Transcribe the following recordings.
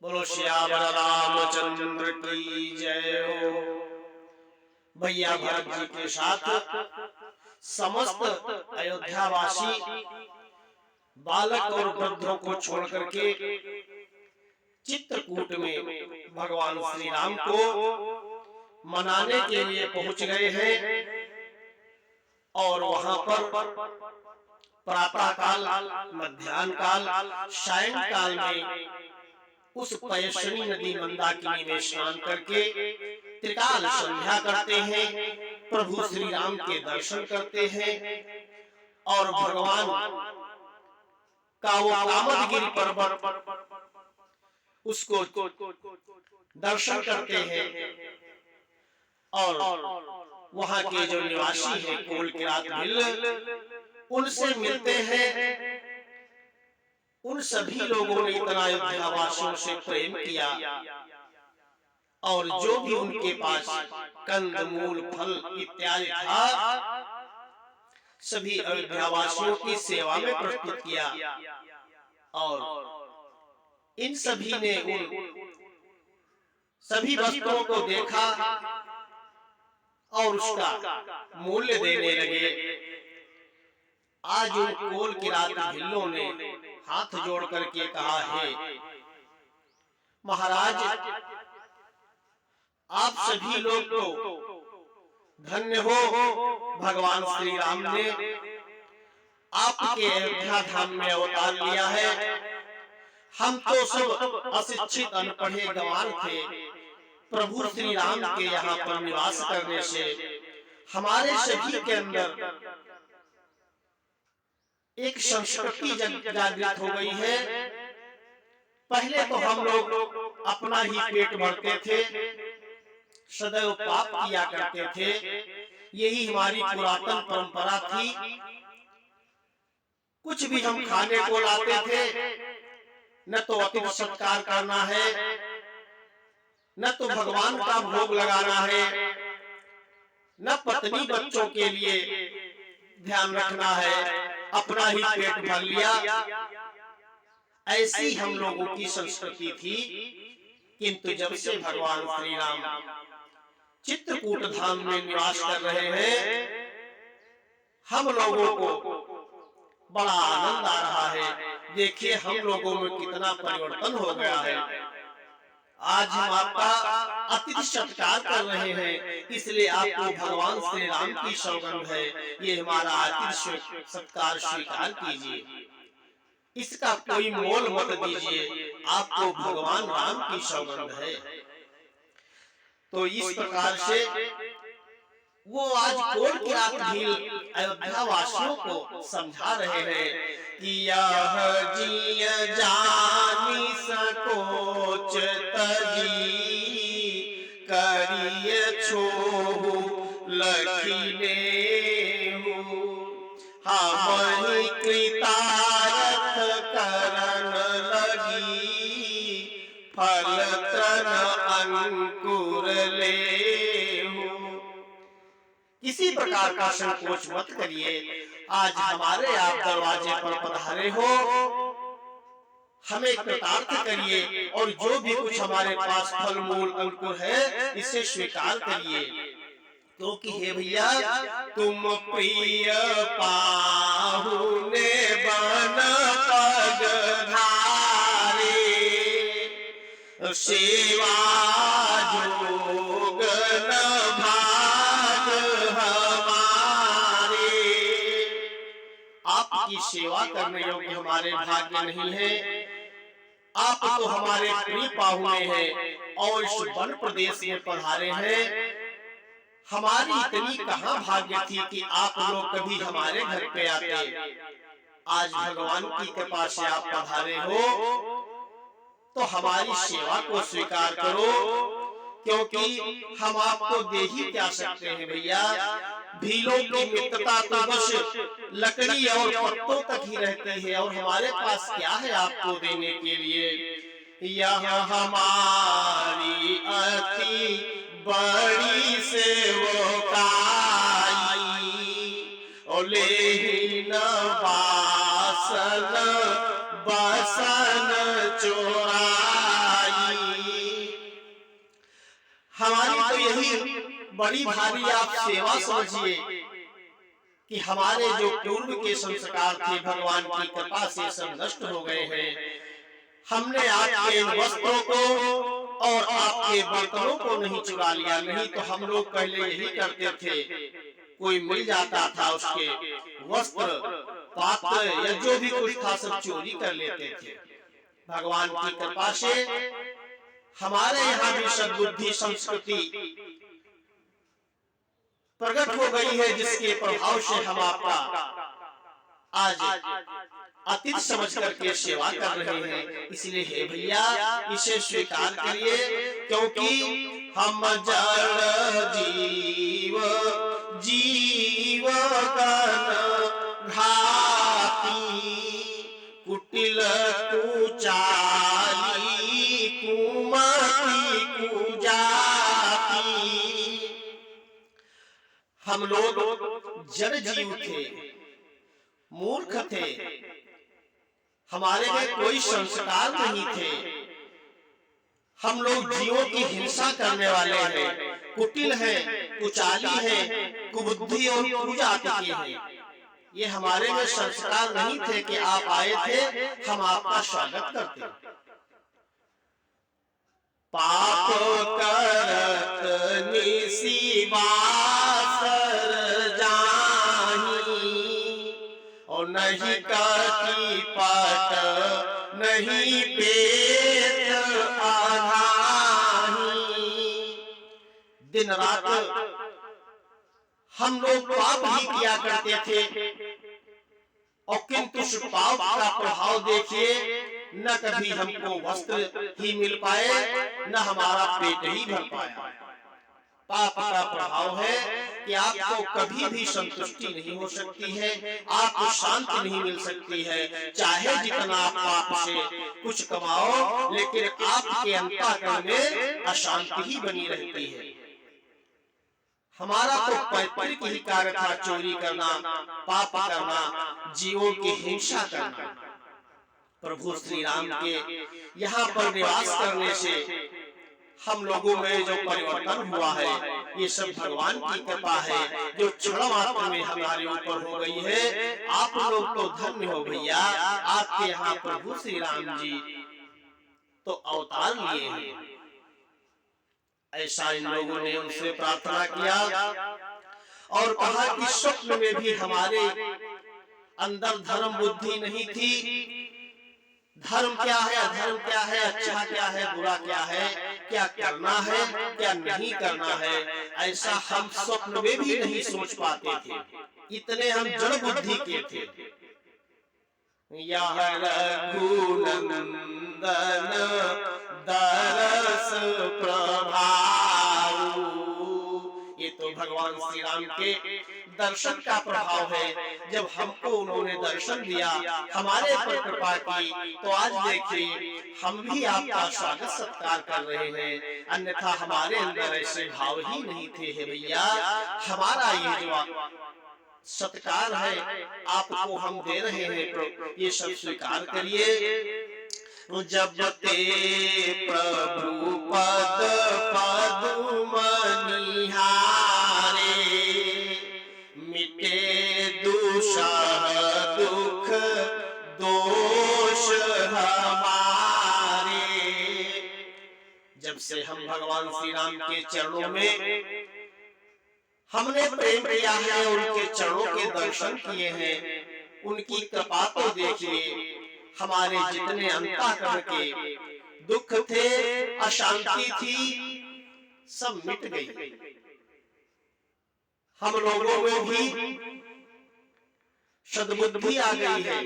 बोलो श्याम रामचंद्र की जय हो। भैया भरत जी के साथ समस्त अयोध्यावासी बालक और वृद्धों को छोड़ करके चित्रकूट में भगवान श्री राम को मनाने के लिए पहुंच गए हैं। और वहां पर प्रातः काल, मध्याह्न काल, सायं काल में उस पयस्विनी नदी मंदाकिनी में स्नान करके त्रिकाल संध्या करते हैं, प्रभु श्री राम के दर्शन करते हैं और भगवान का वो कामदगिरि पर्वत उसको दर्शन करते हैं। और वहां के जो निवासी हैं कोल किरात भिल्ल, उनसे मिलते हैं। उन सभी लोगों ने इतना अयोध्यावासियों से प्रेम किया और जो भी उनके पास कंद मूल फल इत्यादि था सभी अयोध्यावासियों की सेवा में प्रस्तुत किया। और इन सभी ने उन सभी वस्तुओं को देखा और उसका मूल्य देने लगे। आज उन कोल किरात भिल्लों ने हाथ जोड़ करके कहा है, महाराज आप सभी लोग तो धन्य हो, भगवान श्री राम ने आपके अयोध्या धाम में अवतार लिया है। हम तो सब अशिक्षित अनपढ़े गंवार थे, प्रभु श्री राम के यहाँ पर निवास करने से हमारे सभी के अंदर एक संस्कृति जागृत हो गई है। पहले तो हम लोग अपना ही पेट भरते थे, सदैव पाप किया करते थे, यही हमारी पुरातन परंपरा थी। कुछ भी हम खाने को लाते थे, न तो अतिथि सत्कार करना है, न तो भगवान का भोग लगाना है, न पत्नी बच्चों के लिए ध्यान रखना है, अपना ही पेट भर लिया। ऐसी हम लोगों की संस्कृति थी। किंतु जब से भगवान श्री राम चित्रकूट धाम में निवास कर रहे हैं, हम लोगों को बड़ा आनंद आ रहा है। देखिए हम लोगों में कितना परिवर्तन हो गया है। आज हम आपका अतिथि सत्कार कर रहे हैं, इसलिए आपको भगवान श्री राम की सौगंध है, ये हमारा अतिथि सत्कार स्वीकार कीजिए, इसका कोई मोल मत दीजिए, आपको भगवान राम की सौगंध है। तो इस प्रकार से वो आज कोल किरात भिल्ल अयोध्या वासियों को समझा रहे हैं कि यह जिय जानी सकोच तजी करिय छोहु लखिले हमहि कृतारथ करन लगी फल तन अंकुर ले। किसी प्रकार का संकोच मत करिए, आज हमारे आप दरवाजे पर पधारे हो, हमें कृतार्थ करिए और जो भी कुछ हमारे पास फल मूल अंकुर है इसे स्वीकार करिए। क्योंकि हे भैया तुम प्रिय पाहुने बन पगधारे, सेवा जोग न भाग हमारे। आपकी सेवा करने योग्य हमारे भाग्य नहीं है। आप तो हमारे प्रिय पाहुने हैं और इस वन प्रदेश में पधारे हैं। हमारी इतनी कहाँ भाग्य थी कि आप लोग कभी हमारे घर पे आते। आज भगवान की कृपा से आप पधारे हो तो हमारी सेवा को स्वीकार करो, क्योंकि हम आपको दे ही क्या सकते हैं भैया। भीलों की मित्रता तो बस लकड़ी और पत्तों तक ही रहती है और हमारे पास क्या है आपको देने के लिए। यह हमारी अति बड़ी सेवकाई ओले न बासन बसन चोराई। ही बड़ी भारी आप सेवा समझिए कि हमारे जो पूर्व के संस्कार थे भगवान की कृपा से सब नष्ट हो गए हैं। हमने आपके वस्त्रों को और आपके बर्तनों को नहीं चुरा लिया, नहीं तो हम लोग पहले यही करते थे, कोई मिल जाता था उसके वस्त्र पात्र या जो भी कुछ था सब चोरी कर लेते थे। भगवान की कृपा से हमारे यहाँ भी सद्बुद्धि संस्कृति प्रकट हो गई है, जिसके प्रभाव से हम आपका आज अतीत समझ करके सेवा कर रहे हैं। इसलिए हे भैया इसे स्वीकार करिए, क्योंकि हम जड़ जीव जीव कन घाती कुटिल कुचाली कुमति कुजाती। हम लोग जड़ जीव थे, मूर्ख थे, हमारे में कोई संस्कार नहीं थे। हम लोग जीवों की हिंसा करने वाले हैं, कुटिल हैं, कुचाली हैं, कुबुद्धि और कुजाति के हैं। ये हमारे में संस्कार नहीं थे कि आप आए थे, हम आपका स्वागत करते। पाप करत निसीबासर और नहीं कटी पट नहीं पेट आधानी। दिन रात हम लोग पाप ही किया करते थे, और किंतु उस पाप का प्रभाव देखिए, न कभी हमको वस्त्र ही मिल पाए, न हमारा पेट ही भर पाया। पाप का प्रभाव है कि आपको कभी भी संतुष्टि नहीं हो सकती है, आपको शांति नहीं मिल सकती है। चाहे जितना आप पाप से कुछ कमाओ, लेकिन आपके अंतःकरण में अशांति ही बनी रहती है। हमारा तो पैतृक ही कार्य था चोरी करना, पाप करना, जीवों की हिंसा करना। प्रभु श्री राम के यहाँ पर निवास करने से हम लोगों में जो परिवर्तन हुआ है, ये सब भगवान की कृपा है, जो क्षण मात्र में हमारे ऊपर हो गई है। आप लोग तो धन्य हो भैया, आपके यहाँ प्रभु श्री राम जी तो अवतार लिए हैं। ऐसा इन लोगों ने उनसे प्रार्थना किया और कहा कि स्वप्न में भी हमारे अंदर धर्म बुद्धि नहीं थी। धर्म क्या है, अधर्म क्या है, अच्छा क्या है, बुरा क्या है, क्या करना है, क्या नहीं करना है, ऐसा हम स्वप्न में भी नहीं सोच पाते थे। इतने हम जड़ बुद्धि के थे। यह रघुनंदन दरस प्रभाव, ये तो भगवान श्री राम के दर्शन का प्रभाव है। जब हमको उन्होंने दर्शन दिया, हमारे पर कृपा की, तो आज देखिए हम भी आपका स्वागत सत्कार कर रहे हैं। अन्यथा हमारे अंदर ऐसे भाव ही नहीं थे। हे भैया, हमारा ये जो सत्कार है आपको हम दे रहे हैं, ये सब स्वीकार करिए। जब ते प्रभु पद पदुम निहारे, मिटे दुषह दुख दोष हमारे। जब से हम भगवान श्री राम के चरणों में हमने प्रेम किया है, उनके चरणों के दर्शन किए हैं, उनकी कृपा को देखिए। हमारे जितने अंतःकरण के दुख थे, अशांति थी, सब मिट गई। हम लोगों में भी सद्बुद्धि आ गई है,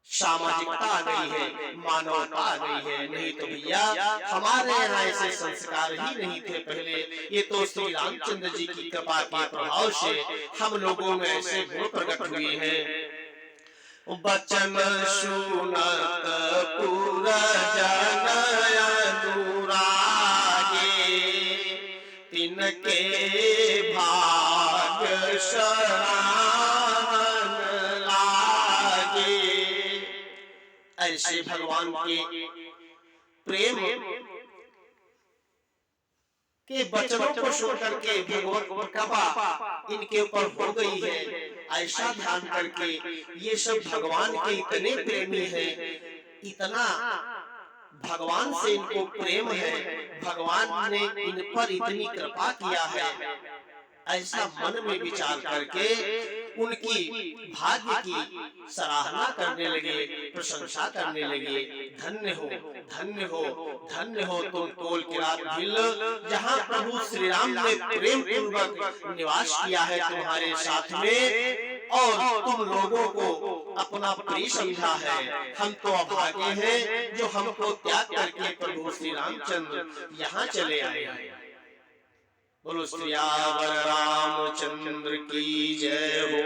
सामाजिकता आ गई है, मानवता आ गई है। नहीं तो भैया हमारे यहाँ ऐसे संस्कार ही नहीं थे पहले। ये तो श्री रामचंद्र जी की कृपा के प्रभाव से हम लोगों में ऐसे गुण प्रकट हुए हैं। बचन सुनत पुरा जन अनुरागे, तिनके भाग सराहन लागे। ऐसे भगवान के प्रेम के वचनों को सुनकर के भगवत कृपा इनके ऊपर हो गई है। ऐसा ध्यान करके ये सब भगवान के इतने प्रेमी हैं, इतना भगवान से इनको प्रेम है, भगवान ने इन पर इतनी कृपा किया है, ऐसा मन में विचार करके उनकी भाग्य की सराहना करने लगे, प्रशंसा करने लगे। धन्य हो, धन्य हो, धन्य हो तुम कोल किरात भील, जहाँ प्रभु श्री राम ने प्रेम पूर्वक निवास किया है तुम्हारे साथ में, और तुम लोगों को अपना प्रिय समझा है। हम तो अभागे हैं जो हमको त्याग करके प्रभु श्री रामचंद्र यहाँ चले आए। बोलो श्री रामचंद्र की जय हो।